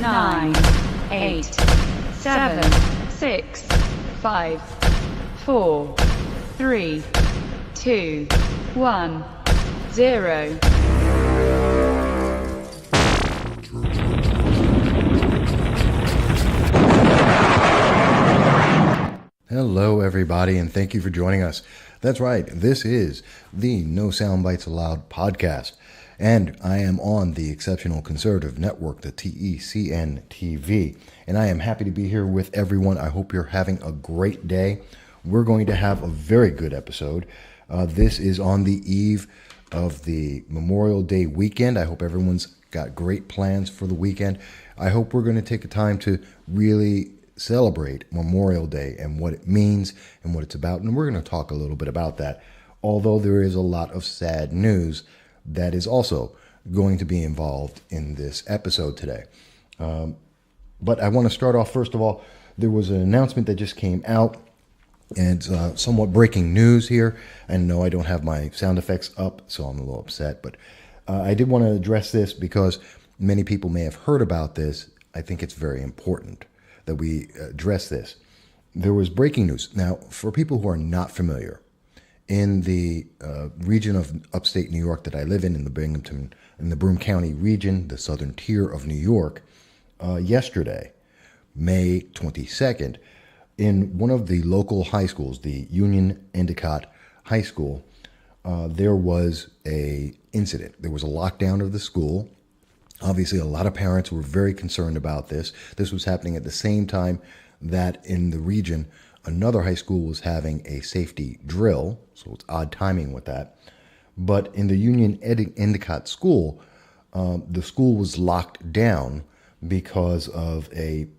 9, 8, 7, 6, 5, 4, 3, 2, 1, 0. Hello, everybody, and thank you for joining us. That's right, this is the No Soundbites Allowed podcast, and I am on the Exceptional Conservative Network, the TECN TV, and I am happy to be here with everyone. I hope you're having a great day. We're going to have a very good episode. This is on the eve of the Memorial Day weekend. I hope everyone's got great plans for the weekend. I hope we're going to take a time to really celebrate Memorial Day and what it means and what it's about. And we're going to talk a little bit about that, although there is a lot of sad news that is also going to be involved in this episode today. But I want to start off, first of all, there was an announcement that just came out, and it's somewhat breaking news here. And no, I don't have my sound effects up, so I'm a little upset. But I did want to address this because many people may have heard about this. I think it's very important that we address this. There was breaking news. Now, for people who are not familiar, in the region of Upstate New York that I live in the Broome County region, the southern tier of New York, yesterday, May 22nd, in one of the local high schools, the Union Endicott High School, there was a incident. There was a lockdown of the school. Obviously, a lot of parents were very concerned about this. This was happening at the same time that in the region, another high school was having a safety drill. So it's odd timing with that. But in the Union Endicott school, the school was locked down because of an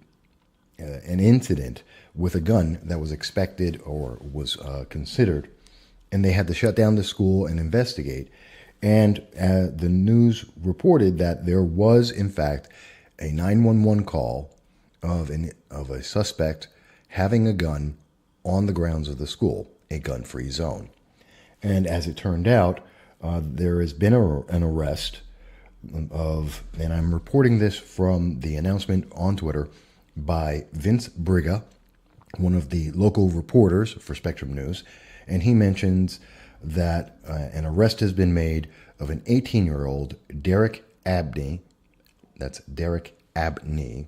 incident with a gun that was expected or was considered. And they had to shut down the school and investigate. And the news reported that there was, in fact, a 911 call of a suspect having a gun on the grounds of the school, a gun-free zone. And as it turned out, there has been an arrest of, and I'm reporting this from the announcement on Twitter by Vince Briga, one of the local reporters for Spectrum News, and he mentions that an arrest has been made of an 18-year-old Derek Abney, that's Derek Abney,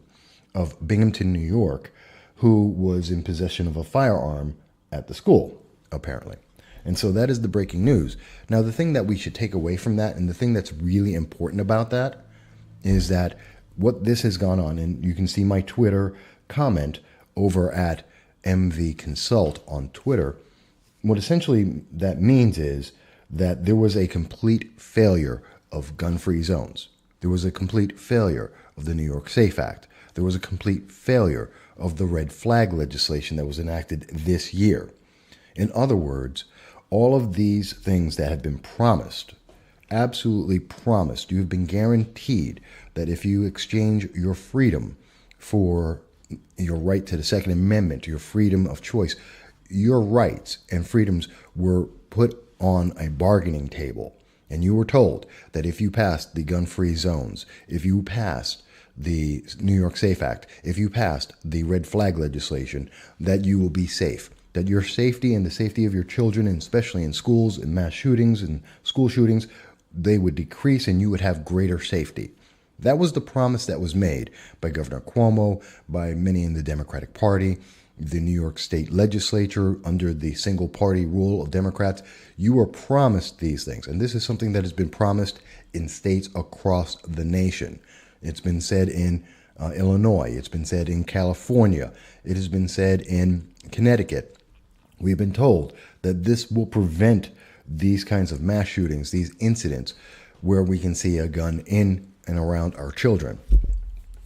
of Binghamton, New York, who was in possession of a firearm at the school, apparently. And so that is the breaking news. Now, the thing that we should take away from that, and the thing that's really important about that, is that what this has gone on, and you can see my Twitter comment over at MV Consult on Twitter. What essentially that means is that there was a complete failure of gun-free zones. There was a complete failure of the New York SAFE Act. There was a complete failure of the red flag legislation that was enacted this year. In other words, all of these things that have been promised, absolutely promised, you have been guaranteed that if you exchange your freedom for your right to the Second Amendment, your freedom of choice, your rights and freedoms were put on a bargaining table. And you were told that if you passed the gun-free zones, if you passed the New York SAFE Act, if you passed the red flag legislation, that you will be safe, that your safety and the safety of your children, and especially in schools and mass shootings and school shootings, they would decrease and you would have greater safety. That was the promise that was made by Governor Cuomo, by many in the Democratic Party, the New York State legislature under the single party rule of Democrats. You were promised these things. And this is something that has been promised in states across the nation. It's been said in Illinois. It's been said in California. It has been said in Connecticut. We've been told that this will prevent these kinds of mass shootings, these incidents where we can see a gun in and around our children.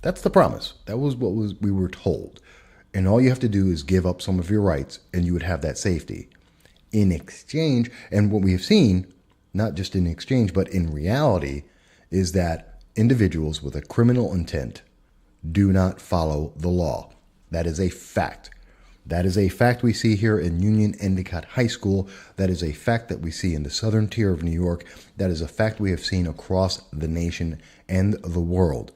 That's the promise. That was what we were told. And all you have to do is give up some of your rights and you would have that safety. In exchange, and what we have seen, not just in exchange, but in reality, is that individuals with a criminal intent do not follow the law. That is a fact. That is a fact we see here in Union Endicott High School. That is a fact that we see in the southern tier of New York. That is a fact we have seen across the nation and the world.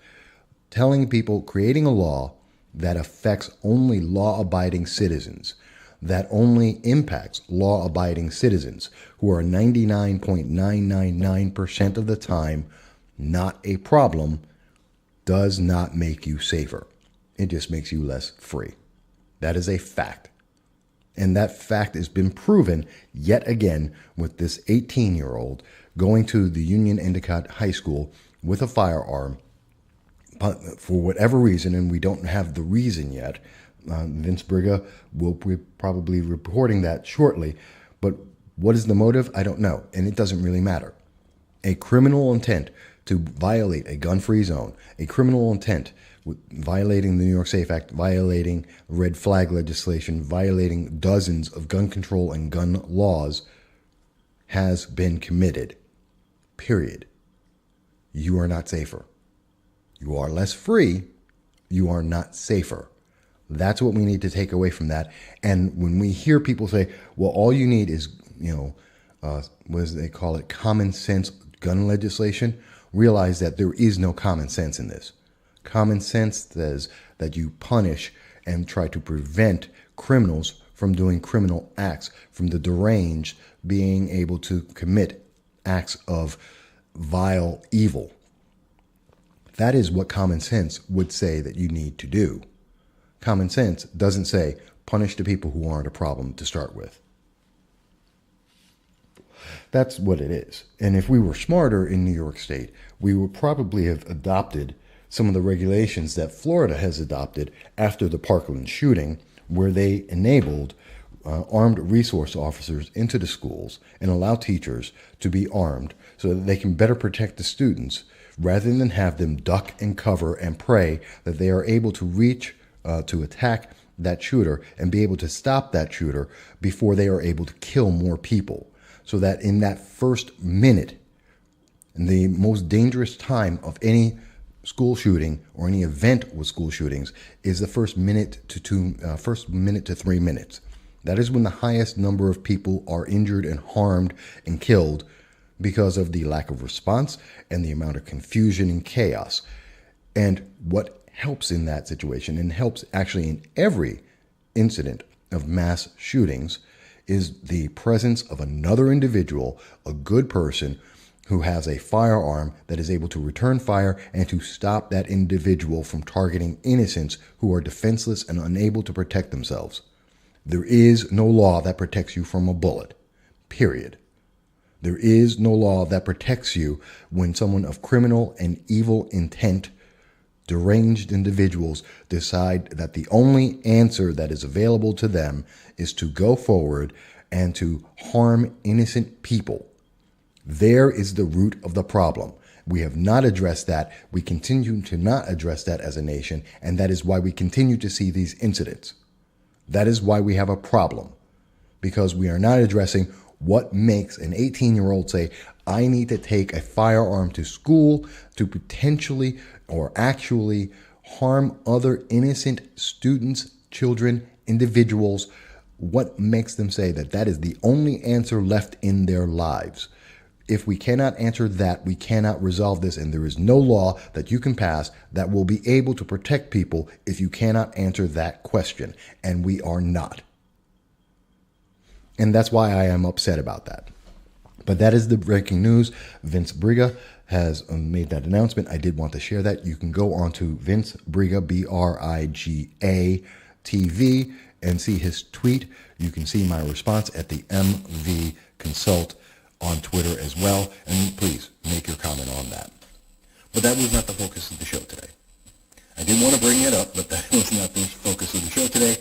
telling people, creating a law that affects only law-abiding citizens, that only impacts law-abiding citizens who are 99.999% of the time not a problem, does not make you safer. It just makes you less free. That is a fact. And that fact has been proven yet again with this 18-year-old going to the Union Endicott High School with a firearm. But for whatever reason, and we don't have the reason yet, Vince Briga will be probably reporting that shortly. But what is the motive? I don't know. And it doesn't really matter. A criminal intent to violate a gun-free zone, a criminal intent with violating the New York SAFE Act, violating red flag legislation, violating dozens of gun control and gun laws has been committed. Period. You are not safer. You are less free. You are not safer. That's what we need to take away from that. And when we hear people say, well, all you need is, what do they call it, common sense gun legislation, realize that there is no common sense in this. Common sense says that you punish and try to prevent criminals from doing criminal acts, from the deranged being able to commit acts of vile evil. That is what common sense would say that you need to do. Common sense doesn't say punish the people who aren't a problem to start with. That's what it is. And if we were smarter in New York State, we would probably have adopted some of the regulations that Florida has adopted after the Parkland shooting, where they enabled armed resource officers into the schools and allow teachers to be armed so that they can better protect the students rather than have them duck and cover and pray that they are able to reach to attack that shooter and be able to stop that shooter before they are able to kill more people. So that in that first minute, in the most dangerous time of any school shooting or any event with school shootings, is the first minute to 3 minutes. That is when the highest number of people are injured and harmed and killed because of the lack of response and the amount of confusion and chaos. And what helps in that situation, and helps actually in every incident of mass shootings, is the presence of another individual, a good person, who has a firearm that is able to return fire and to stop that individual from targeting innocents who are defenseless and unable to protect themselves. There is no law that protects you from a bullet, period. There is no law that protects you when someone of criminal and evil intent, deranged individuals, decide that the only answer that is available to them is to go forward and to harm innocent people. There is the root of the problem. We have not addressed that. We continue to not address that as a nation, and that is why we continue to see these incidents. That is why we have a problem, because we are not addressing what makes an 18-year-old say, I need to take a firearm to school to potentially or actually harm other innocent students, children, individuals. What makes them say that that is the only answer left in their lives? If we cannot answer that, we cannot resolve this, and there is no law that you can pass that will be able to protect people if you cannot answer that question, and we are not. And that's why I am upset about that. But that is the breaking news. Vince Briga has made that announcement. I did want to share that. You can go on to Vince Briga, Briga TV, and see his tweet. You can see my response at the MV Consult on Twitter as well. And please make your comment on that. But that was not the focus of the show today. I did want to bring it up, but that was not the focus of the show today.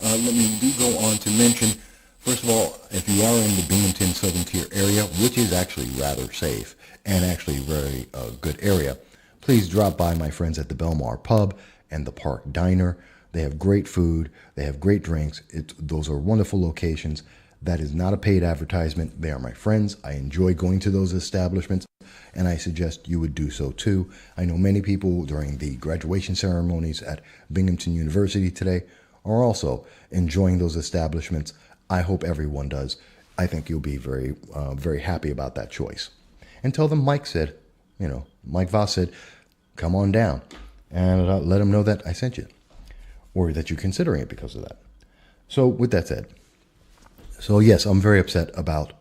Let me go on to mention, first of all, if you are in the Binghamton Southern Tier area, which is actually rather safe and actually very good area, please drop by my friends at the Belmar Pub and the Park Diner. They have great food. They have great drinks. Those are wonderful locations. That is not a paid advertisement. They are my friends. I enjoy going to those establishments, and I suggest you would do so too. I know many people during the graduation ceremonies at Binghamton University today are also enjoying those establishments. I hope everyone does. I think you'll be very, very happy about that choice. And tell them Mike Voss said, come on down. and let them know that I sent you, or that you're considering it because of that. So with that said, so yes, I'm very upset about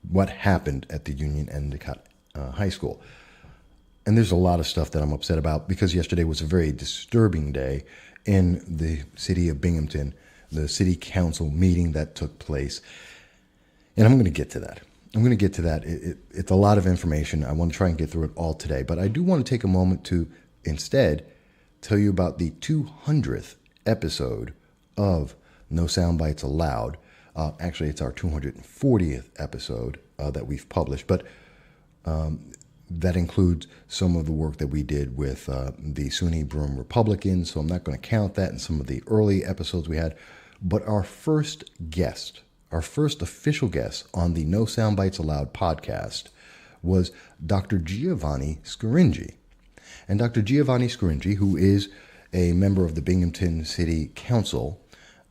what happened at the Union Endicott High School. And there's a lot of stuff that I'm upset about because yesterday was a very disturbing day in the city of Binghamton, the city council meeting that took place. And I'm going to get to that. It's a lot of information. I want to try and get through it all today. But I do want to take a moment to instead tell you about the 200th episode of No Soundbites Allowed. Actually, it's our 240th episode that we've published. But that includes some of the work that we did with the Sunni Broom Republicans. So I'm not going to count that in some of the early episodes we had. But our first official guest on the No Soundbites Allowed podcast was Dr. Giovanni Scaringi. And Dr. Giovanni Scaringi, who is a member of the Binghamton City Council,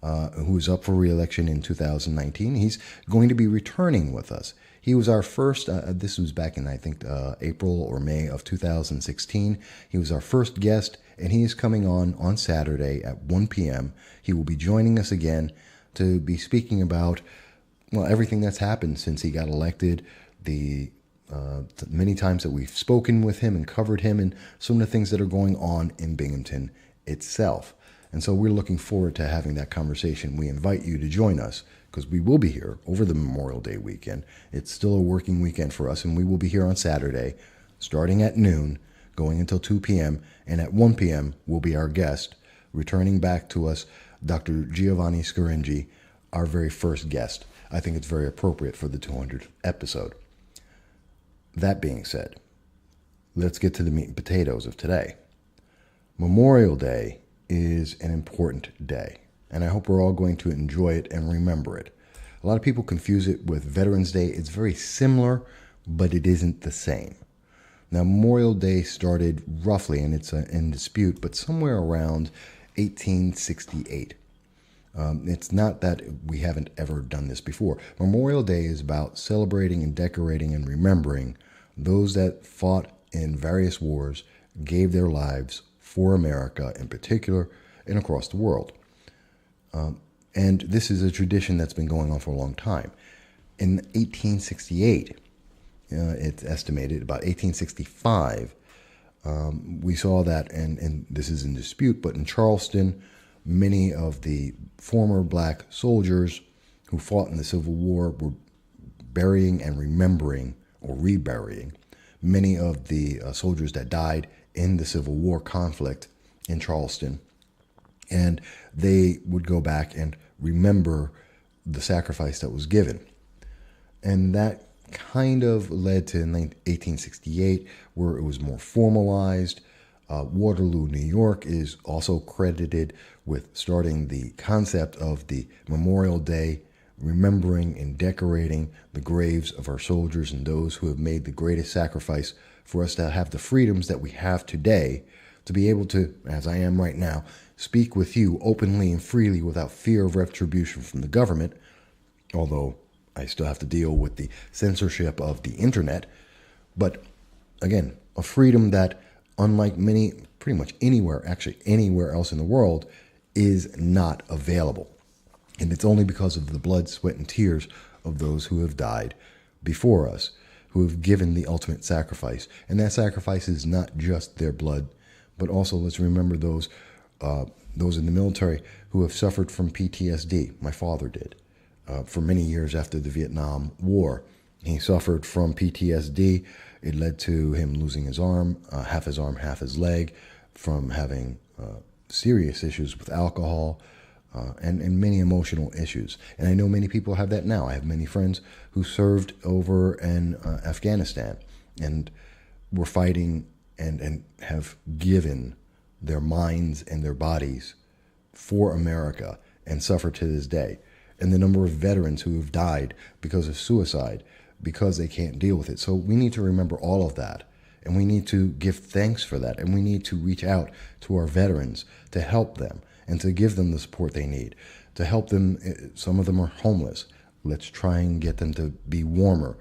who is up for re-election in 2019, he's going to be returning with us. He was our first, this was back in, I think, April or May of 2016. He was our first guest, and he is coming on Saturday at 1 p.m. He will be joining us again to be speaking about, well, everything that's happened since he got elected, the many times that we've spoken with him and covered him, and some of the things that are going on in Binghamton itself. And so we're looking forward to having that conversation. We invite you to join us because we will be here over the Memorial Day weekend. It's still a working weekend for us, and we will be here on Saturday, starting at noon, going until 2 p.m., and at 1 p.m. will be our guest, returning back to us, Dr. Giovanni Scaringi, our very first guest. I think it's very appropriate for the 200th episode. That being said, let's get to the meat and potatoes of today. Memorial Day is an important day, and I hope we're all going to enjoy it and remember it. A lot of people confuse it with Veterans Day. It's very similar, but it isn't the same. Now, Memorial Day started roughly, and it's in dispute, but somewhere around 1868. It's not that we haven't ever done this before. Memorial Day is about celebrating and decorating and remembering those that fought in various wars, gave their lives for America in particular, and across the world. And this is a tradition that's been going on for a long time. In 1868, it's estimated, about 1865, we saw that, and this is in dispute, but in Charleston, many of the former black soldiers who fought in the Civil War were burying and remembering, or reburying, many of the soldiers that died in the Civil War conflict in Charleston. And they would go back and remember the sacrifice that was given. And that kind of led to 1868, where it was more formalized. Waterloo, New York is also credited with starting the concept of the Memorial Day, remembering and decorating the graves of our soldiers and those who have made the greatest sacrifice for us to have the freedoms that we have today, to be able to, as I am right now, speak with you openly and freely without fear of retribution from the government, although I still have to deal with the censorship of the internet. But again, a freedom that, unlike pretty much anywhere else in the world, is not available. And it's only because of the blood, sweat, and tears of those who have died before us, who have given the ultimate sacrifice. And that sacrifice is not just their blood, but also let's remember those in the military who have suffered from PTSD. My father did. For many years after the Vietnam War, he suffered from PTSD. It led to him losing his arm, half his leg, from having serious issues with alcohol, and many emotional issues. And I know many people have that now. I have many friends who served over in Afghanistan and were fighting and have given their minds and their bodies for America and suffer to this day. And the number of veterans who have died because of suicide, because they can't deal with it. So we need to remember all of that. And we need to give thanks for that. And we need to reach out to our veterans to help them and to give them the support they need, to help them. Some of them are homeless. Let's try and get them to be warmer,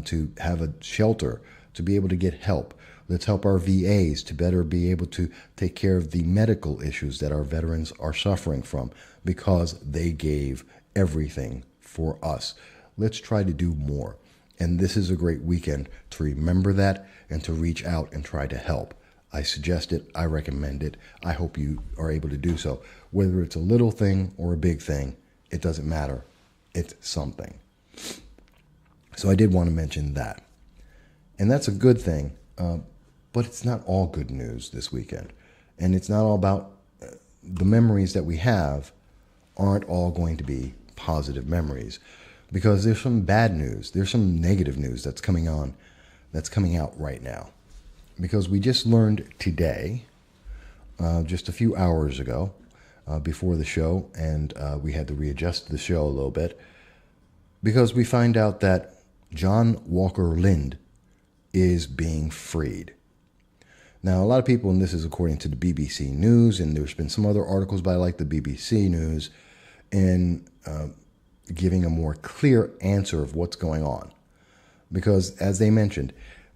to have a shelter, to be able to get help. Let's help our VAs to better be able to take care of the medical issues that our veterans are suffering from because they gave everything for us. Let's try to do more. And this is a great weekend to remember that and to reach out and try to help. I suggest it. I recommend it. I hope you are able to do so. Whether it's a little thing or a big thing, it doesn't matter. It's something. So I did want to mention that. And that's a good thing. But it's not all good news this weekend. And it's not all about the memories that we have aren't all going to be positive memories. Because there's some bad news. There's some negative news that's coming out right now. Because we just learned today, just a few hours ago, before the show, and we had to readjust the show a little bit, because we find out that John Walker Lindh is being freed. Now, a lot of people, and this is according to the BBC News, and there's been some other articles by like the BBC News, in giving a more clear answer of what's going on. Because, as they mentioned,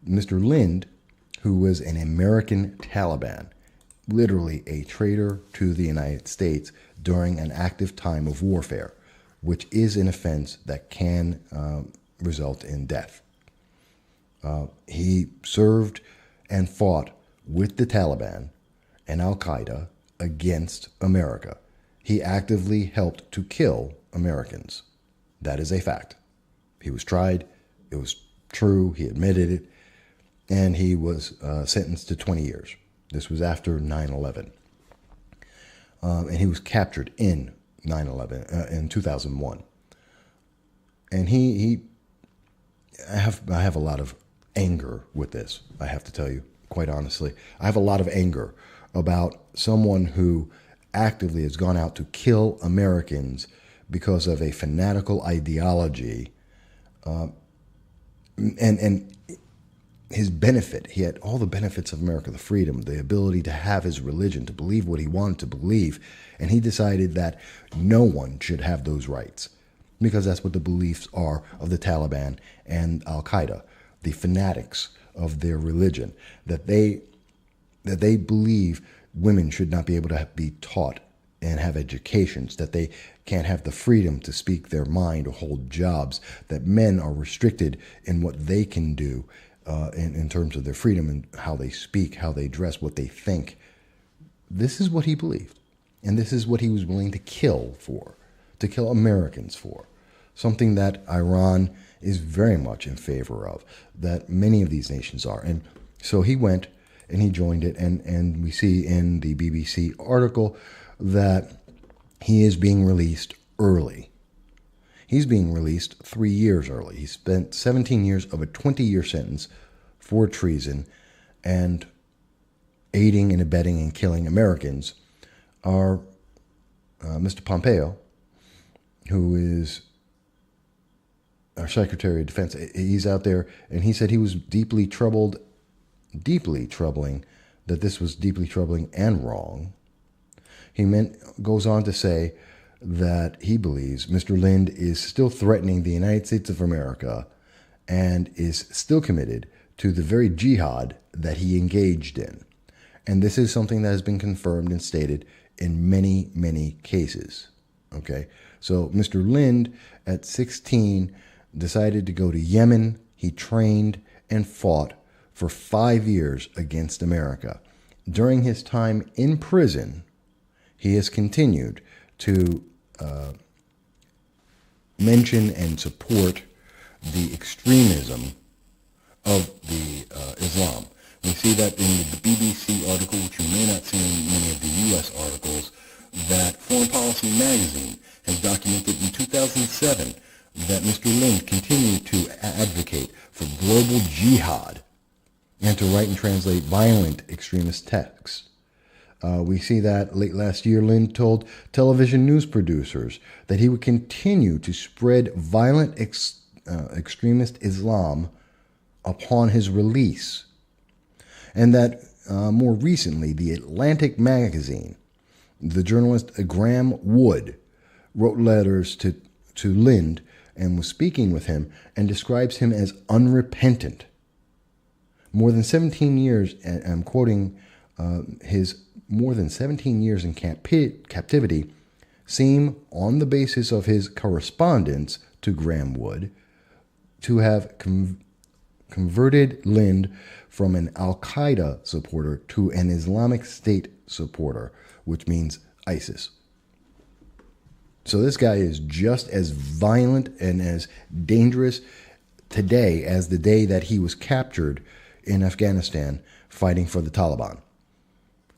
Mr. Lindh, who was an American Taliban, literally a traitor to the United States during an active time of warfare, which is an offense that can result in death. He served and fought with the Taliban and Al-Qaeda against America. He actively helped to kill Americans. That is a fact. He was tried. It was true. He admitted it. And he was sentenced to 20 years. This was after 9/11. And he was captured in 9/11, in 2001. And I have a lot of anger with this, I have to tell you, quite honestly. I have a lot of anger about someone who actively has gone out to kill Americans because of a fanatical ideology. And his benefit, he had all the benefits of America, the freedom, the ability to have his religion, to believe what he wanted to believe. And he decided that no one should have those rights, because that's what the beliefs are of the Taliban and Al-Qaeda, the fanatics of their religion, that they believe women should not be able to be taught and have educations, that they can't have the freedom to speak their mind or hold jobs, that men are restricted in what they can do in terms of their freedom and how they speak, how they dress, what they think. This is what he believed. And this is what he was willing to kill for, to kill Americans for. Something that Iran is very much in favor of, that many of these nations are. And so he went and he joined it. And we see in the BBC article that he is being released early. He's being released 3 years early. He spent 17 years of a 20-year sentence for treason and aiding and abetting and killing Americans. Our Mr. Pompeo, who is our Secretary of Defense, he's out there, and he said he was deeply troubling, that this was deeply troubling and wrong. He goes on to say that he believes Mr. Lindh is still threatening the United States of America and is still committed to the very jihad that he engaged in. And this is something that has been confirmed and stated in many, many cases. Okay, so Mr. Lindh, at 16, decided to go to Yemen. He trained and fought for 5 years against America. During his time in prison, he has continued to mention and support the extremism of the Islam. We see that in the BBC article, which you may not see in many of the U.S. articles, that Foreign Policy magazine has documented in 2007 that Mr. Lindh continued to advocate for global jihad and to write and translate violent extremist texts. We see that late last year, Lindh told television news producers that he would continue to spread violent extremist Islam upon his release. And that more recently, the Atlantic magazine, the journalist Graham Wood, wrote letters to Lindh and was speaking with him and describes him as unrepentant. More than 17 years, and I'm quoting his more than 17 years in captivity, seem, on the basis of his correspondence to Graham Wood, to have converted Lindh from an Al-Qaeda supporter to an Islamic State supporter, which means ISIS. So this guy is just as violent and as dangerous today as the day that he was captured in Afghanistan fighting for the Taliban.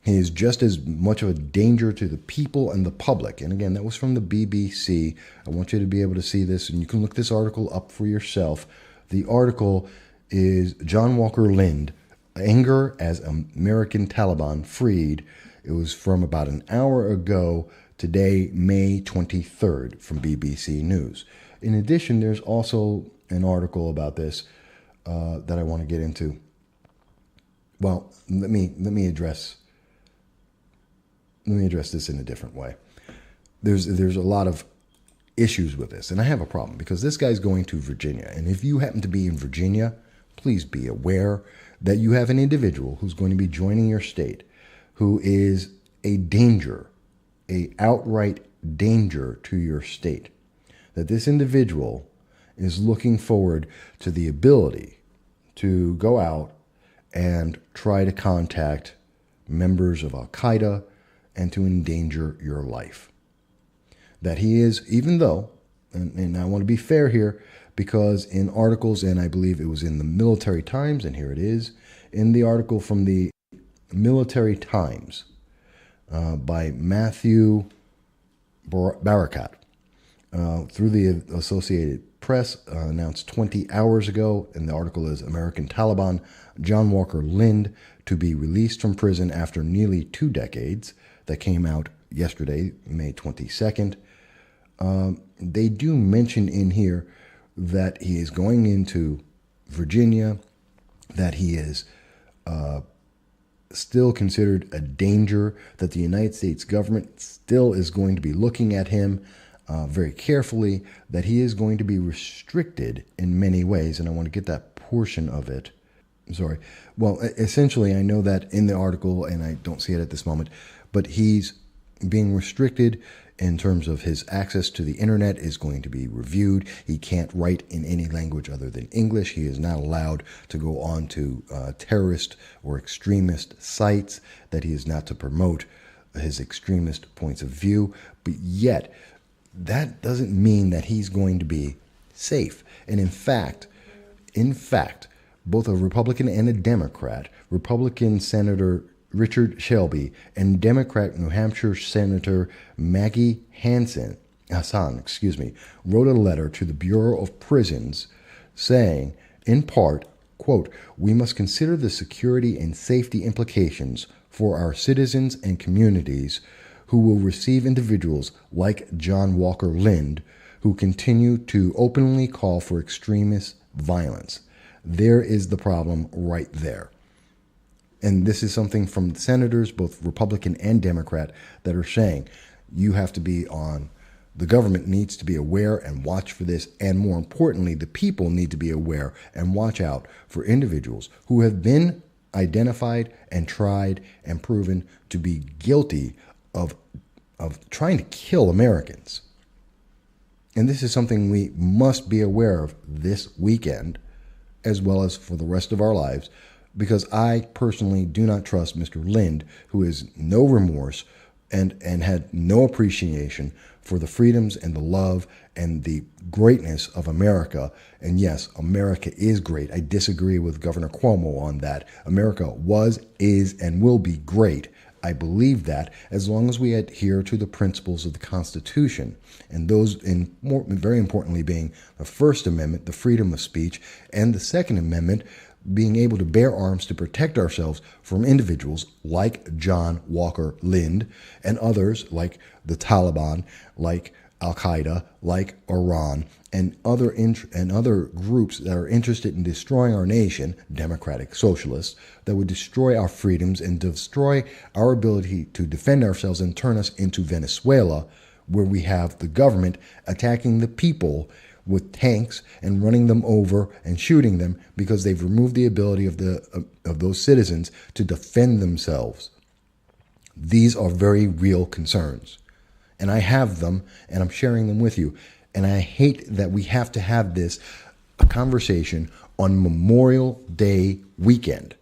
He is just as much of a danger to the people and the public. And again, that was from the BBC. I want you to be able to see this, and you can look this article up for yourself. The article is John Walker Lindh, Anger as American Taliban Freed. It was from about an hour ago, today, May 23rd, from BBC News. In addition, there's also an article about this that I want to get into. Well, let me address this in a different way. There's a lot of issues with this, and I have a problem because this guy's going to Virginia, and if you happen to be in Virginia, please be aware that you have an individual who's going to be joining your state who is a danger, a outright danger to your state. That this individual is looking forward to the ability to go out and try to contact members of Al-Qaeda and to endanger your life. That he is, even though, and I want to be fair here, because in articles, and I believe it was in the Military Times, and here it is, in the article from the Military Times by Matthew Barakat, through the Associated Press, announced 20 hours ago, and the article is American Taliban, John Walker Lindh to be released from prison after nearly 2 decades. That came out yesterday, May 22nd. They do mention in here that he is going into Virginia, that he is still considered a danger, that the United States government still is going to be looking at him very carefully, that he is going to be restricted in many ways. And I want to get that portion of it. Sorry. Well, essentially, I know that in the article, and I don't see it at this moment, but he's being restricted in terms of his access to the internet is going to be reviewed. He can't write in any language other than English. He is not allowed to go on to terrorist or extremist sites, that he is not to promote his extremist points of view. But yet, that doesn't mean that he's going to be safe. And in fact, both a Republican and a Democrat, Republican Senator Richard Shelby and Democrat New Hampshire Senator Maggie Hassan, wrote a letter to the Bureau of Prisons saying, in part, quote, "We must consider the security and safety implications for our citizens and communities who will receive individuals like John Walker Lindh who continue to openly call for extremist violence." There is the problem right there. And this is something from senators, both Republican and Democrat, that are saying you have to be on, the government needs to be aware and watch for this. And more importantly, the people need to be aware and watch out for individuals who have been identified and tried and proven to be guilty of trying to kill Americans. And this is something we must be aware of this weekend, as well as for the rest of our lives, because I personally do not trust Mr. Lindh, who has no remorse and had no appreciation for the freedoms and the love and the greatness of America. And yes, America is great. I disagree with Governor Cuomo on that. America was, is, and will be great. I believe that as long as we adhere to the principles of the Constitution, and those, very importantly, being the First Amendment, the freedom of speech, and the Second Amendment, being able to bear arms to protect ourselves from individuals like John Walker Lindh and others like the Taliban, like Al-Qaeda, like Iran, and other groups that are interested in destroying our nation, democratic socialists, that would destroy our freedoms and destroy our ability to defend ourselves and turn us into Venezuela, where we have the government attacking the people with tanks and running them over and shooting them because they've removed the ability of those citizens to defend themselves. These are very real concerns. And I have them, and I'm sharing them with you. And I hate that we have to have a conversation on Memorial Day weekend,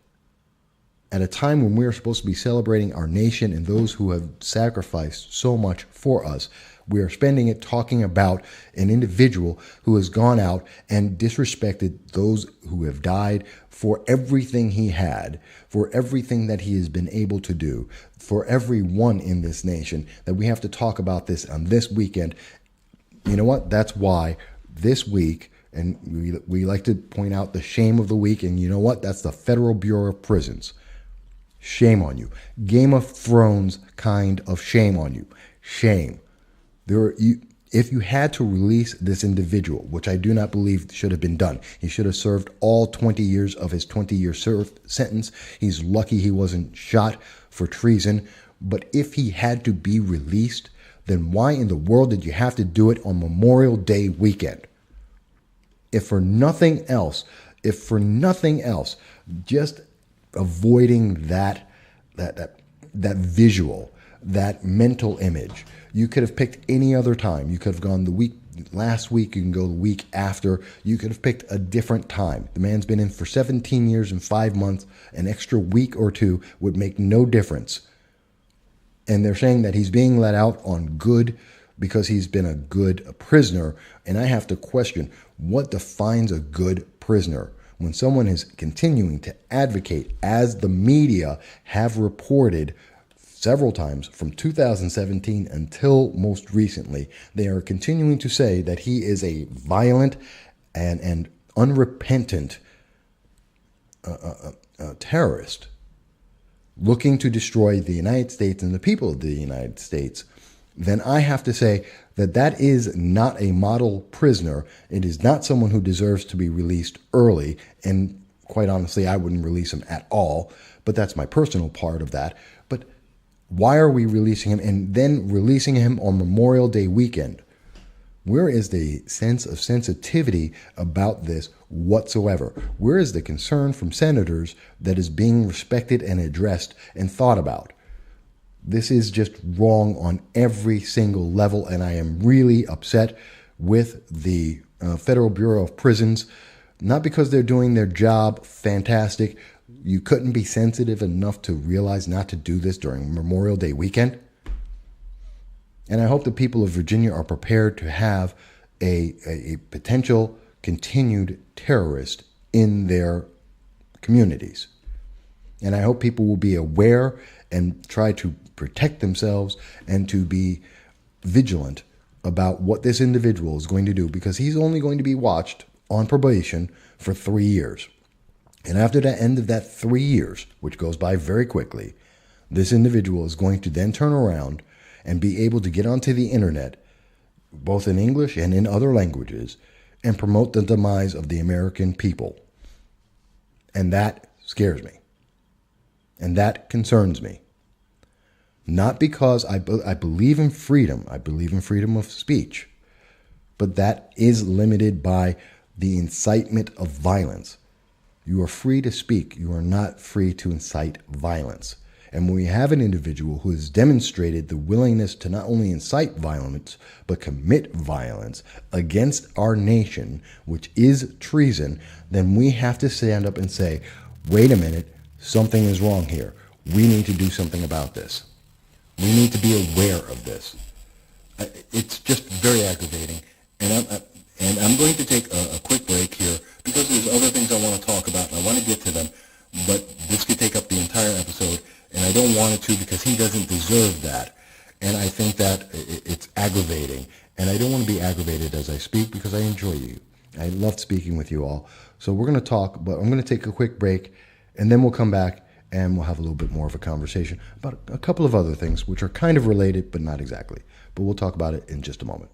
at a time when we're supposed to be celebrating our nation and those who have sacrificed so much for us. We are spending it talking about an individual who has gone out and disrespected those who have died for everything he had, for everything that he has been able to do, for everyone in this nation, that we have to talk about this on this weekend. You know what? That's why this week, and we like to point out the shame of the week, and you know what? That's the Federal Bureau of Prisons. Shame on you. Game of Thrones kind of shame on you. Shame. If you had to release this individual, which I do not believe should have been done, he should have served all 20 years of his 20-year sentence. He's lucky he wasn't shot for treason. But if he had to be released, then why in the world did you have to do it on Memorial Day weekend? If for nothing else, just avoiding that visual, that mental image. You could have picked any other time. You could have gone last week. You can go the week after. You could have picked a different time. The man's been in for 17 years and 5 months. An extra week or two would make no difference. And they're saying that he's being let out on good because he's been a good prisoner. And I have to question, what defines a good prisoner? When someone is continuing to advocate, as the media have reported several times from 2017 until most recently, they are continuing to say that he is a violent and unrepentant terrorist looking to destroy the United States and the people of the United States, then I have to say that is not a model prisoner. It is not someone who deserves to be released early. And quite honestly, I wouldn't release him at all. But that's my personal part of that. But why are we releasing him and then releasing him on Memorial Day weekend? Where is the sense of sensitivity about this whatsoever? Where is the concern from senators that is being respected and addressed and thought about? This is just wrong on every single level, and I am really upset with the Federal Bureau of Prisons, not because they're doing their job fantastic. You couldn't be sensitive enough to realize not to do this during Memorial Day weekend. And I hope the people of Virginia are prepared to have a potential continued terrorist in their communities. And I hope people will be aware and try to protect themselves and to be vigilant about what this individual is going to do, because he's only going to be watched on probation for 3 years. And after the end of that 3 years, which goes by very quickly, this individual is going to then turn around and be able to get onto the internet, both in English and in other languages, and promote the demise of the American people. And that scares me. And that concerns me. Not because I believe in freedom. I believe in freedom of speech. But that is limited by the incitement of violence. You are free to speak. You are not free to incite violence. And when we have an individual who has demonstrated the willingness to not only incite violence, but commit violence against our nation, which is treason, then we have to stand up and say, wait a minute, something is wrong here. We need to do something about this. We need to be aware of this. It's just very aggravating. And I'm going to take a quick break here because there's other things I want to talk about, and I want to get to them. But this could take up the entire episode, and I don't want it to because he doesn't deserve that. And I think that it's aggravating. And I don't want to be aggravated as I speak because I enjoy you. I love speaking with you all. So we're going to talk, but I'm going to take a quick break, and then we'll come back and we'll have a little bit more of a conversation about a couple of other things which are kind of related, but not exactly. But we'll talk about it in just a moment.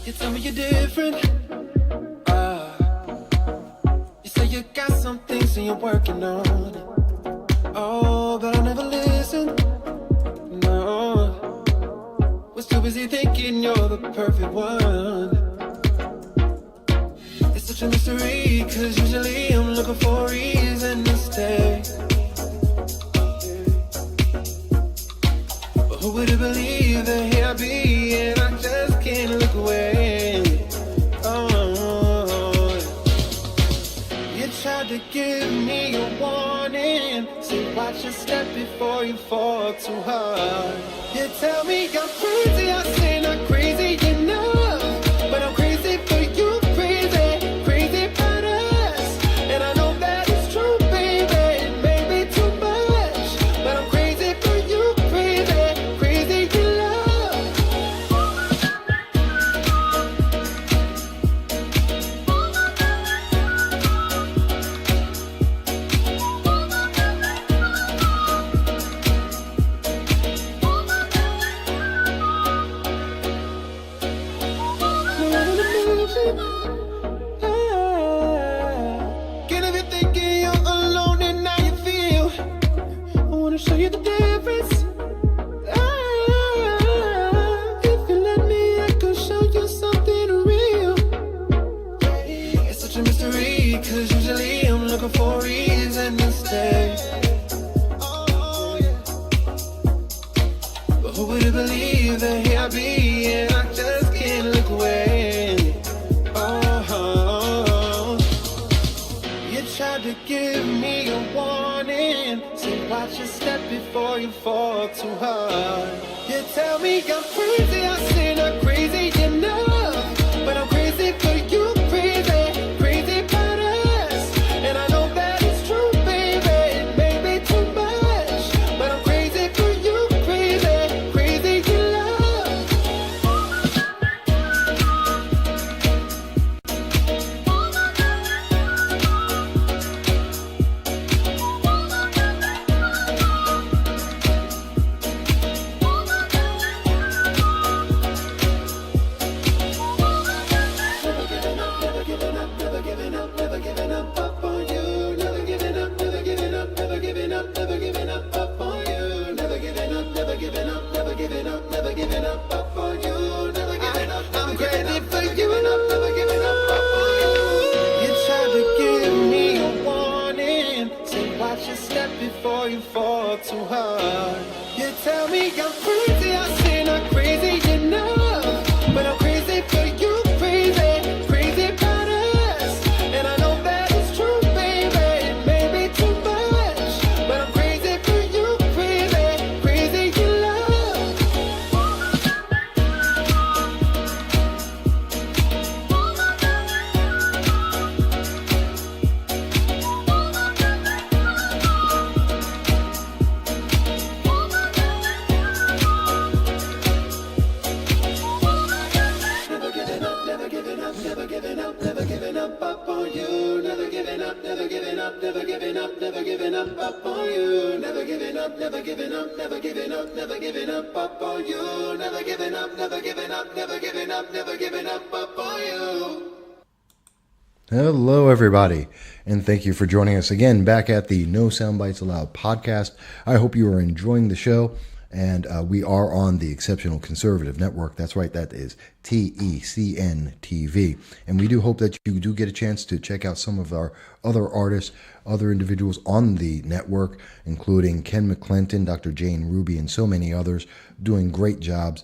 You tell me you're different. You say you got some things and you're working on it. Oh, but I never listen. No, was too busy thinking you're the perfect one. It's such a mystery, cause usually I'm looking for a reason to stay. But who would have believed that here I be and I just can't look away. Oh, you tried to give me a warning. Say watch your step before you fall too hard. You tell me I'm crazy, I say not crazy enough. But I'm crazy for you, crazy, crazy about us. And I know that it's true, baby, it may be too much. But I'm crazy for you, crazy, crazy in love. Can't even thinking you're alone and how you feel. I wanna show you the difference. If you let me, I could show you something real. It's such a mystery, cause usually I'm looking for a reason to stay. But who would have believed that here I be and I just can't look away. Oh, you tried to give me a warning. Say watch your step before you fall too hard. You tell me I'm crazy, I say not crazy enough. But I'm crazy for you, crazy, crazy about us. And I know that it's true, baby, it may be too much. But I'm crazy for you, crazy, crazy in love. Never giving up, never giving up, never giving up up on you. Never giving up, never giving up, never giving up, never giving up on you. Never giving up, never giving up, never giving up, never giving up on you. Never giving up, I'm crazy for you. Never giving up on you. You tried to give me a warning. Say watch your step before you fall too hard. You tell me I'm crazy, I say not crazy enough. But I'm crazy for you, crazy, crazy about us. And I know that it's true, baby, it may be too much. But I'm crazy for you, crazy, crazy in love. Never giving up, never giving up, never giving up, never giving up on you. Never giving up, never giving up, never giving up, never giving up on you. Never giving up, never giving up, never giving up, never giving up on you. Never giving up, never giving up, never giving up, never giving up on you. Hello, everybody, and thank you for joining us again back at the No Soundbites Allowed podcast. I hope you are enjoying the show, and we are on the Exceptional Conservative Network. That's right, that is TECN TV, and we do hope that you do get a chance to check out some of our other artists, other individuals on the network, including Ken McClinton, Dr. Jane Ruby, and so many others, doing great jobs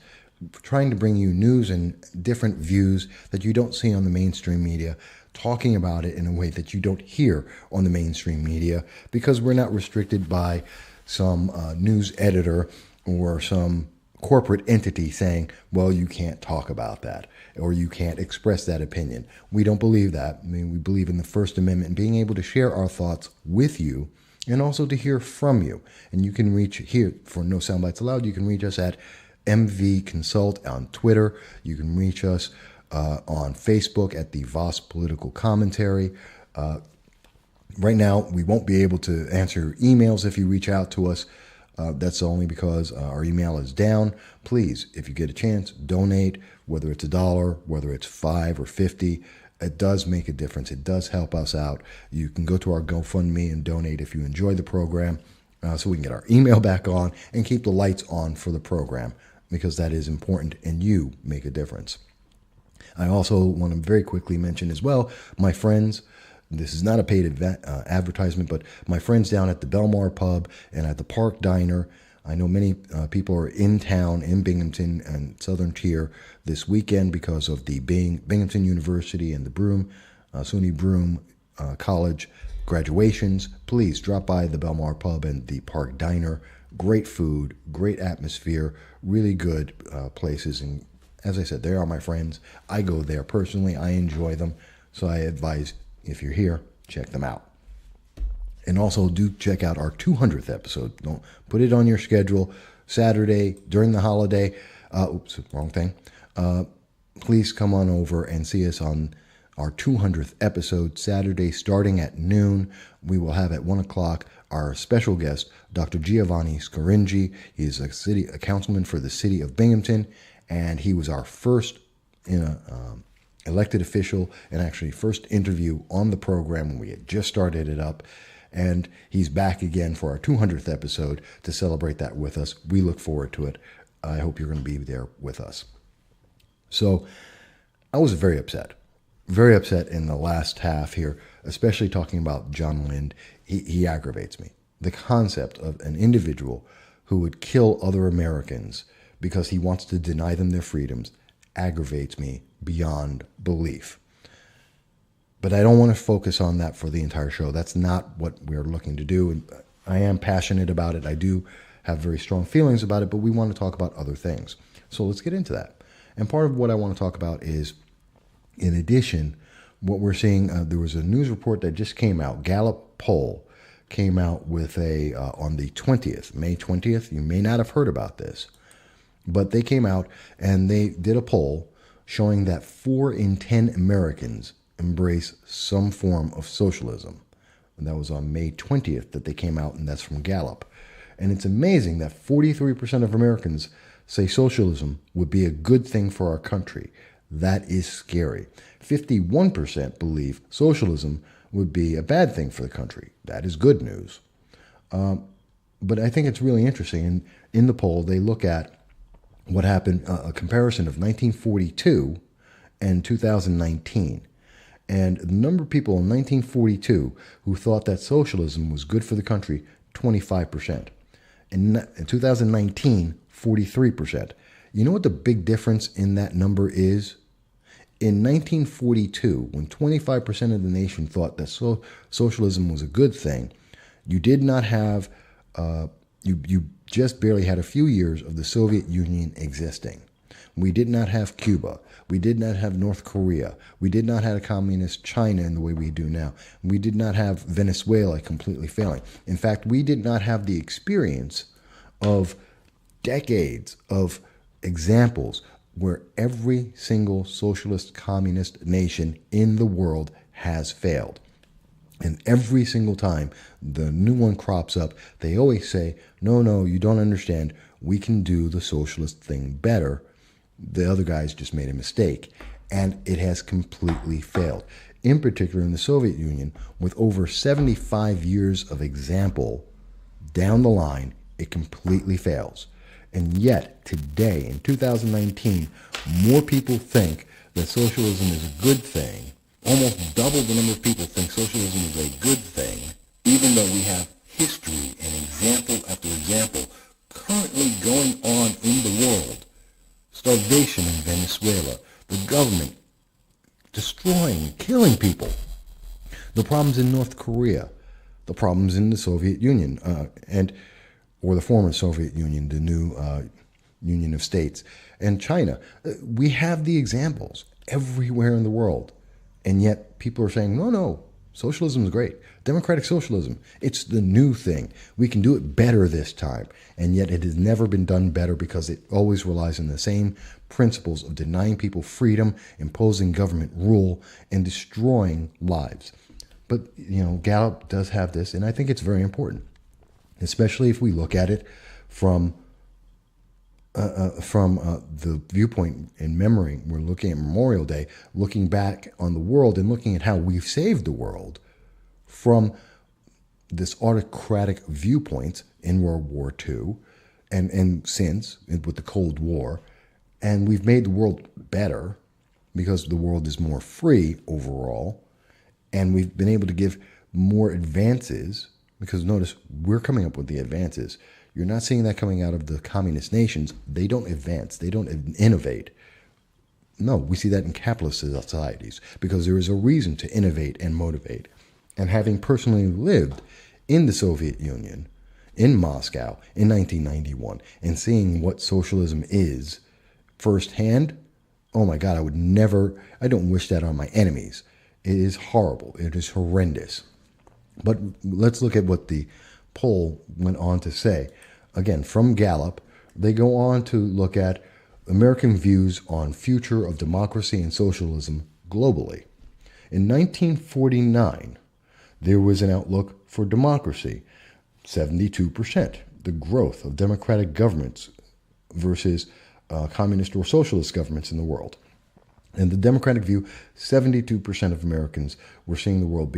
trying to bring you news and different views that you don't see on the mainstream media, talking about it in a way that you don't hear on the mainstream media, because we're not restricted by some news editor or some corporate entity saying, well, you can't talk about that or you can't express that opinion. We don't believe that. I mean, we believe in the First Amendment and being able to share our thoughts with you and also to hear from you. And you can reach here for No Soundbites Allowed. You can reach us at MV Consult on Twitter. You can reach us on Facebook at the Voss Political Commentary. Right now, we won't be able to answer emails if you reach out to us. That's only because our email is down. Please, if you get a chance, donate. whether it's $1, whether it's $5 or $50. It does make a difference. It does help us out. You can go to our GoFundMe and donate if you enjoy the program, so we can get our email back on and keep the lights on for the program, because that is important and you make a difference. I also want to very quickly mention as well, my friends, this is not a paid advertisement, but my friends down at the Belmar Pub and at the Park Diner. I know many people are in town in Binghamton and Southern Tier this weekend because of the Binghamton University and the SUNY Broome College graduations. Please drop by the Belmar Pub and the Park Diner. Great food, great atmosphere, really good places. And as I said, they are my friends. I go there personally. I enjoy them. So I advise, if you're here, check them out. And also do check out our 200th episode. Don't put it on your schedule. Saturday during the holiday. Oops, wrong thing. Please come on over and see us on our 200th episode, Saturday, starting at noon. We will have at 1 o'clock our special guest, Dr. Giovanni Scaringi. He is a councilman for the city of Binghamton, and he was our first elected official and actually first interview on the program when we had just started it up. And he's back again for our 200th episode to celebrate that with us. We look forward to it. I hope you're going to be there with us. So I was very upset in the last half here, especially talking about John Lindh. He aggravates me. The concept of an individual who would kill other Americans because he wants to deny them their freedoms aggravates me beyond belief. But I don't want to focus on that for the entire show. That's not what we're looking to do. And I am passionate about it. I do have very strong feelings about it, but we want to talk about other things. So let's get into that. And part of what I want to talk about is, in addition, what we're seeing, there was a news report that just came out. Gallup poll came out with on the 20th, May 20th. You may not have heard about this, but they came out and they did a poll showing that 4 in 10 Americans embrace some form of socialism. And that was on May 20th that they came out, and that's from Gallup. And it's amazing that 43% of Americans say socialism would be a good thing for our country. That is scary. 51% believe socialism would be a bad thing for the country. That is good news. But I think it's really interesting. And in the poll, they look at what happened, a comparison of 1942 and 2019. And the number of people in 1942 who thought that socialism was good for the country, 25%. In 2019, 43%. You know what the big difference in that number is? In 1942, when 25% of the nation thought that socialism was a good thing, you did not have, you just barely had a few years of the Soviet Union existing. We did not have Cuba. We did not have North Korea. We did not have a communist China in the way we do now. We did not have Venezuela completely failing. In fact, we did not have the experience of decades of examples where every single socialist communist nation in the world has failed. And every single time the new one crops up, they always say, no, you don't understand. We can do the socialist thing better. The other guys just made a mistake. And it has completely failed. In particular, in the Soviet Union, with over 75 years of example down the line, it completely fails. And yet, today, in 2019, more people think that socialism is a good thing. Almost double the number of people think socialism is a good thing, even though we have history and example after example currently going on in the world. Starvation in Venezuela, the government destroying, killing people. The problems in North Korea, the problems in the Soviet Union, or the former Soviet Union, the new Union of States, and China. We have the examples everywhere in the world. And yet people are saying, no, socialism is great. Democratic socialism, it's the new thing. We can do it better this time. And yet it has never been done better because it always relies on the same principles of denying people freedom, imposing government rule, and destroying lives. But, Gallup does have this, and I think it's very important, especially if we look at it from from the viewpoint in memory, we're looking at Memorial Day, looking back on the world and looking at how we've saved the world from this autocratic viewpoint in World War II and since with the Cold War. And we've made the world better because the world is more free overall. And we've been able to give more advances because notice we're coming up with the advances. You're not seeing that coming out of the communist nations. They don't advance. They don't innovate. No, we see that in capitalist societies because there is a reason to innovate and motivate. And having personally lived in the Soviet Union, in Moscow, in 1991, and seeing what socialism is firsthand, oh my God, I don't wish that on my enemies. It is horrible. It is horrendous. But let's look at what the poll went on to say. Again, from Gallup, they go on to look at American views on future of democracy and socialism globally. In 1949, there was an outlook for democracy, 72%, the growth of democratic governments versus communist or socialist governments in the world. And the democratic view, 72% of Americans were seeing the world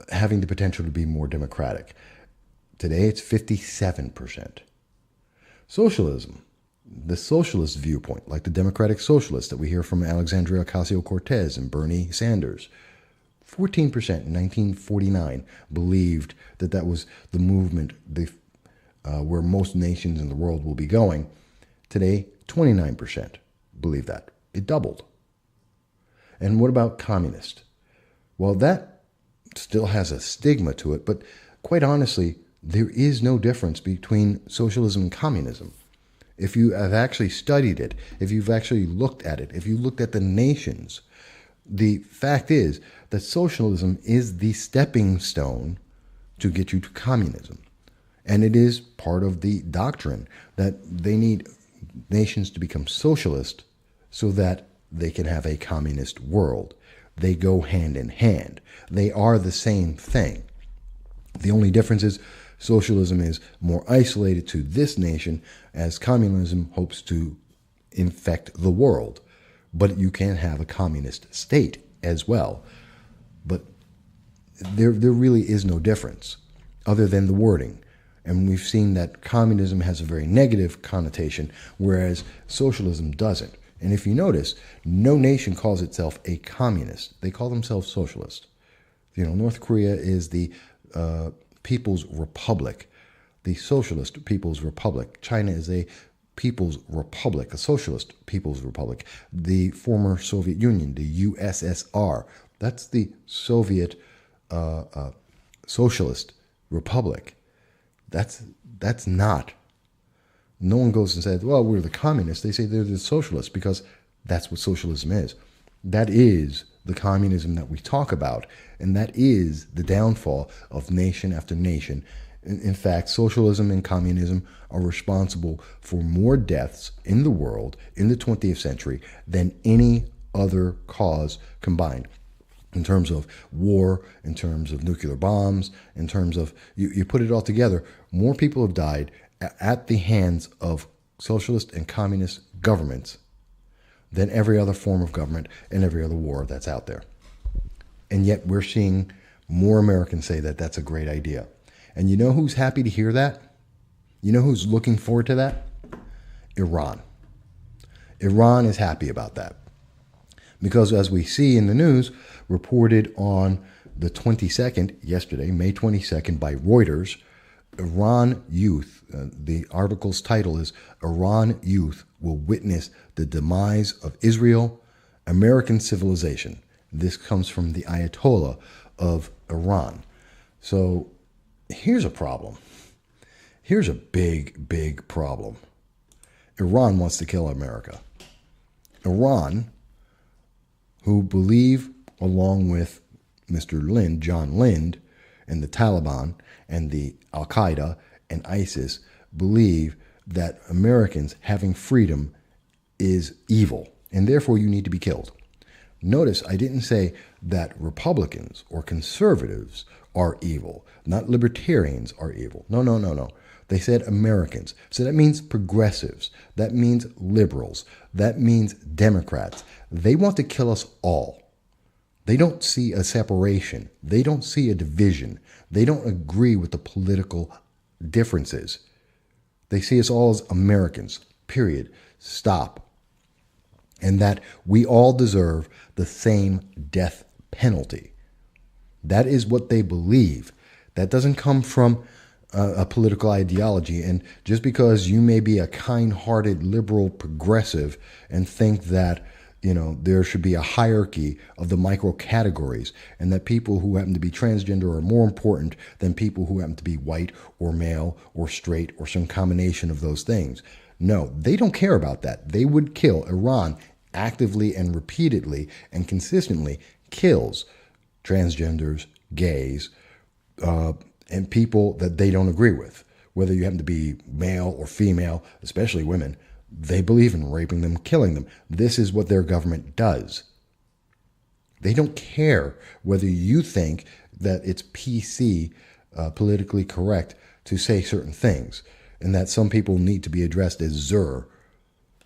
having the potential to be more democratic. Today, it's 57%. Socialism, the socialist viewpoint, like the democratic socialists that we hear from Alexandria Ocasio-Cortez and Bernie Sanders, 14% in 1949 believed that was the movement where most nations in the world will be going. Today, 29% believe that. It doubled. And what about communist? Well, that still has a stigma to it, but quite honestly, there is no difference between socialism and communism. If you have actually studied it, if you've actually looked at it, if you looked at the nations, the fact is that socialism is the stepping stone to get you to communism. And it is part of the doctrine that they need nations to become socialist so that they can have a communist world. They go hand in hand. They are the same thing. The only difference is socialism is more isolated to this nation as communism hopes to infect the world. But you can have a communist state as well. But there really is no difference other than the wording. And we've seen that communism has a very negative connotation, whereas socialism doesn't. And if you notice, no nation calls itself a communist. They call themselves socialist. North Korea is the People's Republic, the Socialist People's Republic. China is a People's Republic, a Socialist People's Republic. The former Soviet Union, the USSR, that's the Soviet Socialist Republic. That's not. No one goes and says, well, we're the communists. They say they're the socialists because that's what socialism is. That is the communism that we talk about, and that is the downfall of nation after nation. In fact, socialism and communism are responsible for more deaths in the world in the 20th century than any other cause combined. In terms of war, in terms of nuclear bombs, in terms of, you put it all together, more people have died at the hands of socialist and communist governments than every other form of government and every other war that's out there. And yet we're seeing more Americans say that that's a great idea. And you know who's happy to hear that? You know who's looking forward to that? Iran. Iran is happy about that. Because as we see in the news, reported on the 22nd, yesterday, May 22nd, by Reuters, Iran youth, the article's title is Iran Youth Will Witness the Demise of Israel, American Civilization. This comes from the Ayatollah of Iran. So here's a problem. Here's a big, big problem. Iran wants to kill America. Iran, who believe, along with Mr. Lindh, John Lindh, and the Taliban, and the Al-Qaeda, and ISIS, believe that Americans having freedom is evil, and therefore you need to be killed. Notice I didn't say that Republicans or conservatives are evil, not libertarians are evil. No. They said Americans. So that means progressives. That means liberals. That means Democrats. They want to kill us all. They don't see a separation. They don't see a division. They don't agree with the political differences. They see us all as Americans, period. Stop. And that we all deserve the same death penalty. That is what they believe. That doesn't come from a political ideology. And just because you may be a kind-hearted liberal progressive and think that, there should be a hierarchy of the micro categories and that people who happen to be transgender are more important than people who happen to be white or male or straight or some combination of those things. No, they don't care about that. They would kill. Iran actively and repeatedly and consistently kills transgenders, gays, and people that they don't agree with. Whether you happen to be male or female, especially women, they believe in raping them, killing them. This is what their government does. They don't care whether you think that it's PC, politically correct, to say certain things, and that some people need to be addressed as Zer,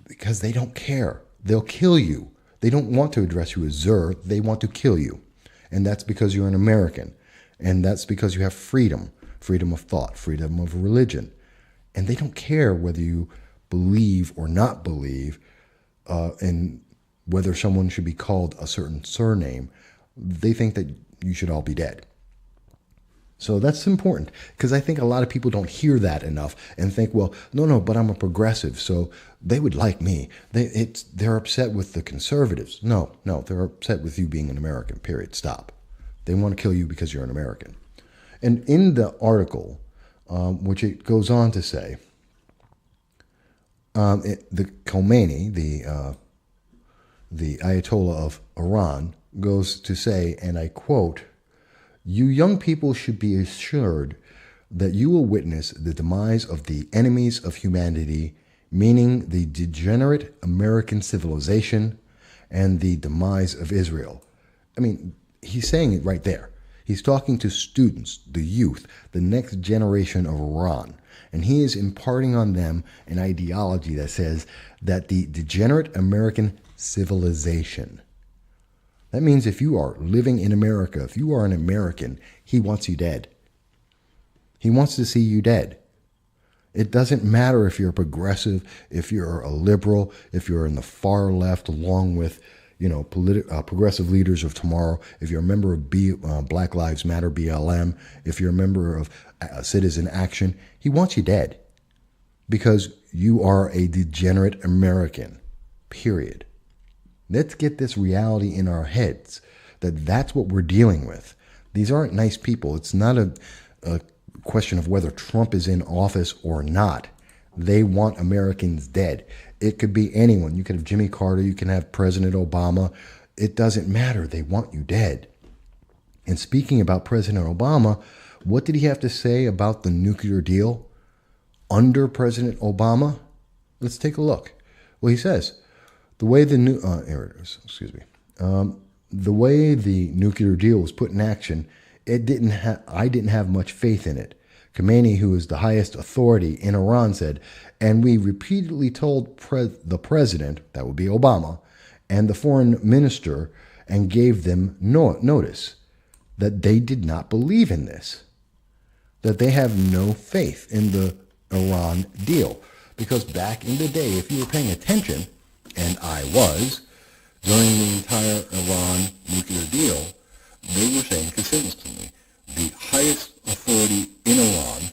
because they don't care. They'll kill you. They don't want to address you as Zer. They want to kill you. And that's because you're an American. And that's because you have freedom of thought, freedom of religion. And they don't care whether you believe or not believe in whether someone should be called a certain surname. They think that you should all be dead. So that's important, because I think a lot of people don't hear that enough and think, well, no, but I'm a progressive, so they would like me. They're upset with the conservatives. No, they're upset with you being an American, period. Stop. They want to kill you because you're an American. And in the article, which it goes on to say, the Khomeini, the Ayatollah of Iran, goes to say, and I quote, "You young people should be assured that you will witness the demise of the enemies of humanity, meaning the degenerate American civilization and the demise of Israel." I mean, he's saying it right there. He's talking to students, the youth, the next generation of Iran. And he is imparting on them an ideology that says that the degenerate American civilization. That means if you are living in America, if you are an American, he wants you dead. He wants to see you dead. It doesn't matter if you're a progressive, if you're a liberal, if you're in the far left, along with progressive leaders of tomorrow, if you're a member of Black Lives Matter, BLM, if you're a member of Citizen Action, he wants you dead because you are a degenerate American, period. Let's get this reality in our heads that that's what we're dealing with. These aren't nice people. It's not a question of whether Trump is in office or not. They want Americans dead. It could be anyone. You can have Jimmy Carter. You can have President Obama. It doesn't matter. They want you dead. And speaking about President Obama, what did he have to say about the nuclear deal under President Obama? Let's take a look. Well, he says, the way the nuclear deal was put in action, I didn't have much faith in it. Khomeini, who is the highest authority in Iran, said, and we repeatedly told the president, that would be Obama, and the foreign minister, and gave them notice that they did not believe in this, that they have no faith in the Iran deal. Because back in the day, if you were paying attention, and I was, during the entire Iran nuclear deal, they were saying consistently, the highest authority in Iran,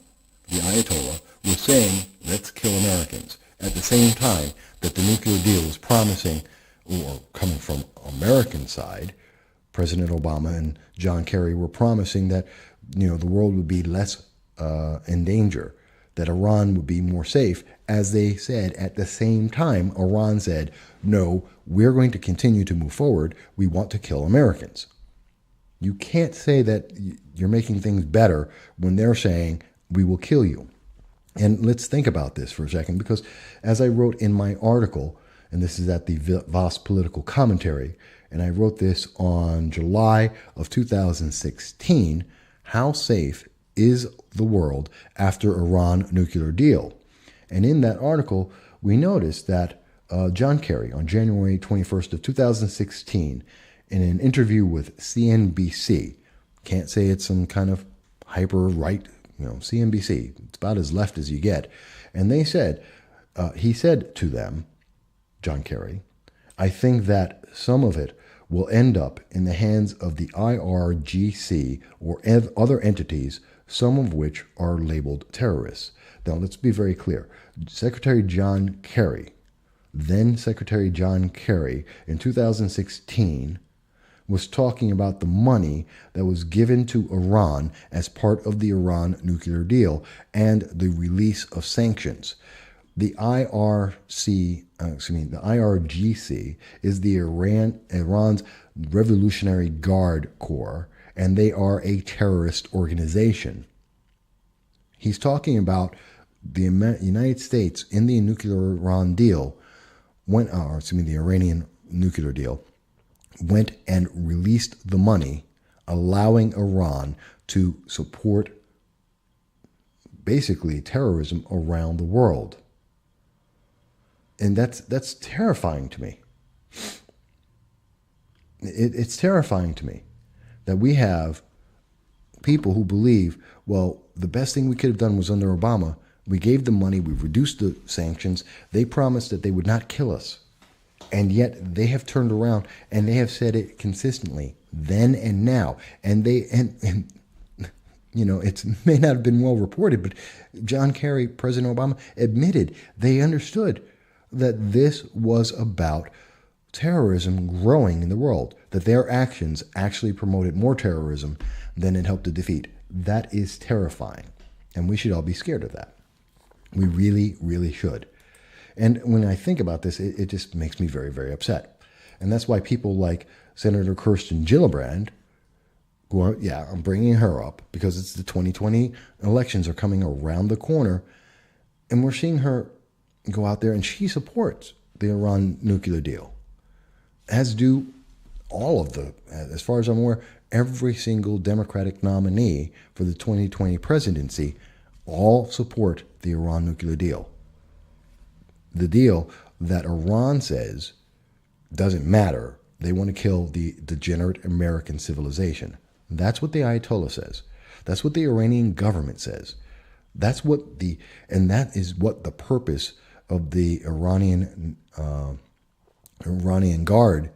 the Ayatollah, was saying, let's kill Americans. At the same time that the nuclear deal was promising, or coming from American side, President Obama and John Kerry were promising that, the world would be less in danger, that Iran would be more safe. As they said, at the same time, Iran said, no, we're going to continue to move forward. We want to kill Americans. You can't say that you're making things better when they're saying, we will kill you. And let's think about this for a second, because as I wrote in my article, and this is at the Voss Political Commentary, and I wrote this on July of 2016, how safe is the world after Iran nuclear deal? And in that article, we noticed that John Kerry, on January 21st of 2016, in an interview with CNBC, can't say it's some kind of hyper right, CNBC, it's about as left as you get. And they said, he said to them, John Kerry, I think that some of it will end up in the hands of the IRGC or other entities, some of which are labeled terrorists. Now, let's be very clear. Secretary John Kerry, then Secretary John Kerry, in 2016, was talking about the money that was given to Iran as part of the Iran nuclear deal and the release of sanctions. The IRGC is the Iran's Revolutionary Guard Corps, and they are a terrorist organization. He's talking about the United States in the nuclear Iran deal, the Iranian nuclear deal, went and released the money, allowing Iran to support basically terrorism around the world. And that's terrifying to me. It's terrifying to me that we have people who believe, well, the best thing we could have done was under Obama. We gave them money, we reduced the sanctions. They promised that they would not kill us. And yet they have turned around and they have said it consistently then and now. And it may not have been well reported, but John Kerry, President Obama, admitted they understood that this was about terrorism growing in the world, that their actions actually promoted more terrorism than it helped to defeat. That is terrifying. And we should all be scared of that. We really, really should. And when I think about this, it just makes me very, very upset. And that's why people like Senator Kirsten Gillibrand, I'm bringing her up because it's the 2020 elections are coming around the corner. And we're seeing her go out there and she supports the Iran nuclear deal, as do all of as far as I'm aware, every single Democratic nominee for the 2020 presidency all support the Iran nuclear deal. The deal that Iran says doesn't matter. They want to kill the degenerate American civilization. That's what the Ayatollah says. That's what the Iranian government says. That is what the purpose of the Iranian Guard,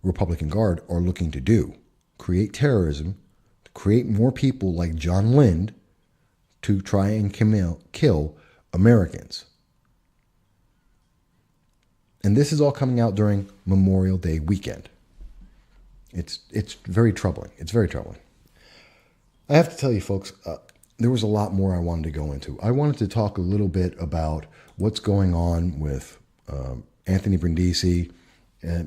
Republican Guard, are looking to do. Create terrorism, create more people like John Lindh to try and kill Americans. And this is all coming out during Memorial Day weekend. It's very troubling. It's very troubling. I have to tell you, folks, there was a lot more I wanted to go into. I wanted to talk a little bit about what's going on with Anthony Brindisi,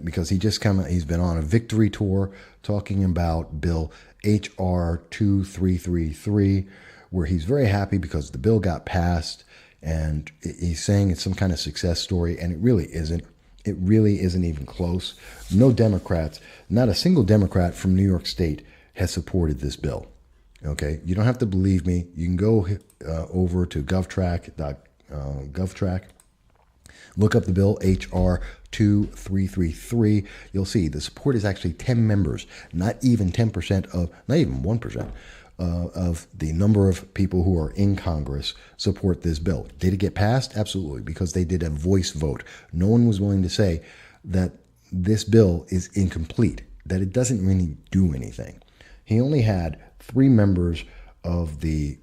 because he's been on a victory tour talking about Bill H.R. 2333, where he's very happy because the bill got passed. And he's saying it's some kind of success story, and it really isn't. It really isn't even close. No Democrats, not a single Democrat from New York State has supported this bill. Okay, you don't have to believe me. You can go over to GovTrack, look up the bill H.R. 2333. You'll see the support is actually 10 members, not even 1% of the number of people who are in Congress support this bill. Did it get passed? Absolutely, because they did a voice vote. No one was willing to say that this bill is incomplete, that it doesn't really do anything. He only had 3 members of the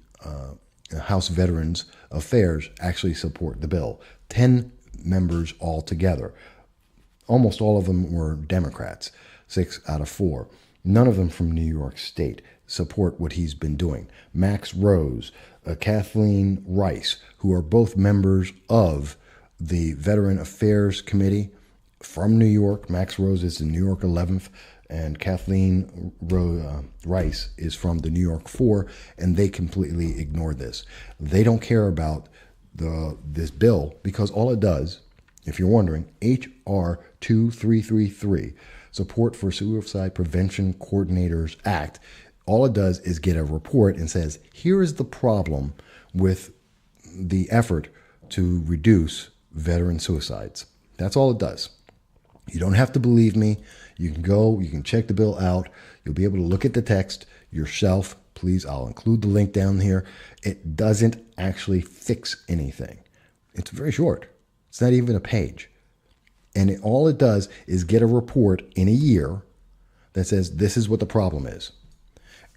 House Veterans Affairs actually support the bill. 10 members altogether. Almost all of them were Democrats, 6 out of 4. None of them from New York State support what he's been doing. Max Rose, Kathleen Rice, who are both members of the Veteran Affairs Committee from New York. Max Rose is the New York 11th, and Kathleen Rice is from the New York 4, and they completely ignored this. They don't care about this bill because all it does, if you're wondering, H.R. 2333, Support for Suicide Prevention Coordinators Act, All it does is get a report and says, here is the problem with the effort to reduce veteran suicides. That's all it does. You don't have to believe me. You can go, you can check the bill out. You'll be able to look at the text yourself. Please, I'll include the link down here. It doesn't actually fix anything. It's very short. It's not even a page. And all it does is get a report in a year that says this is what the problem is.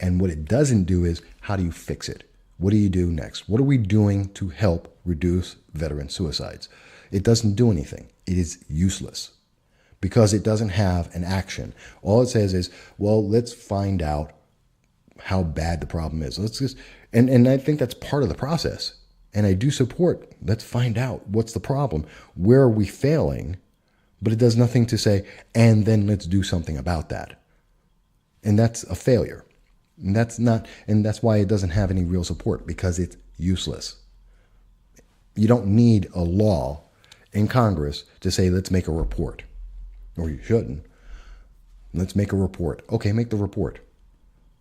And what it doesn't do is, how do you fix it? What do you do next? What are we doing to help reduce veteran suicides? It doesn't do anything. It is useless because it doesn't have an action. All it says is, well, let's find out how bad the problem is. Let's just, and I think that's part of the process. And I do support, let's find out what's the problem. Where are we failing? But it does nothing to say, and then let's do something about that. And that's a failure. And that's why it doesn't have any real support, because it's useless. You don't need a law in Congress to say, let's make a report. Or you shouldn't. Let's make a report. Okay, make the report.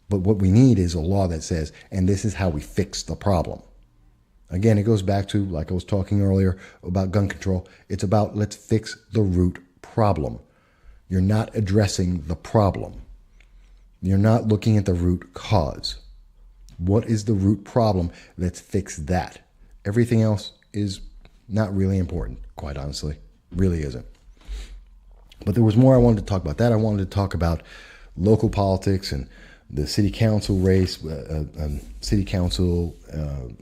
But what we need is a law that says, and this is how we fix the problem. Again, it goes back to, like I was talking earlier about gun control. It's about, let's fix the root problem. You're not addressing the problem. You're not looking at the root cause. What is the root problem? Let's fix that. Everything else is not really important, quite honestly. Really isn't. But there was more I wanted to talk about. That I wanted to talk about local politics and the city council race, city council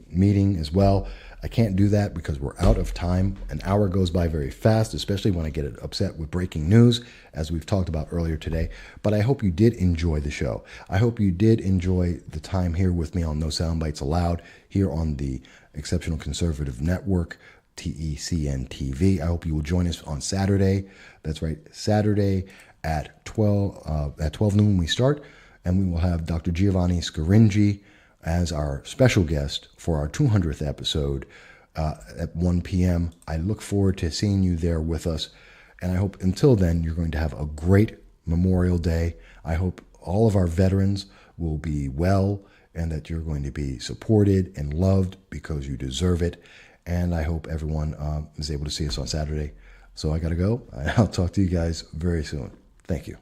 meeting as well. I can't do that because we're out of time. An hour goes by very fast, especially when I get upset with breaking news, as we've talked about earlier today. But I hope you did enjoy the show. I hope you did enjoy the time here with me on No Soundbites Allowed, here on the Exceptional Conservative Network, TECN TV. I hope you will join us on Saturday. That's right, Saturday at 12 noon we start. And we will have Dr. Giovanni Scaringi as our special guest for our 200th episode at 1 p.m. I look forward to seeing you there with us. And I hope until then, you're going to have a great Memorial Day. I hope all of our veterans will be well and that you're going to be supported and loved because you deserve it. And I hope everyone is able to see us on Saturday. So I got to go. I'll talk to you guys very soon. Thank you.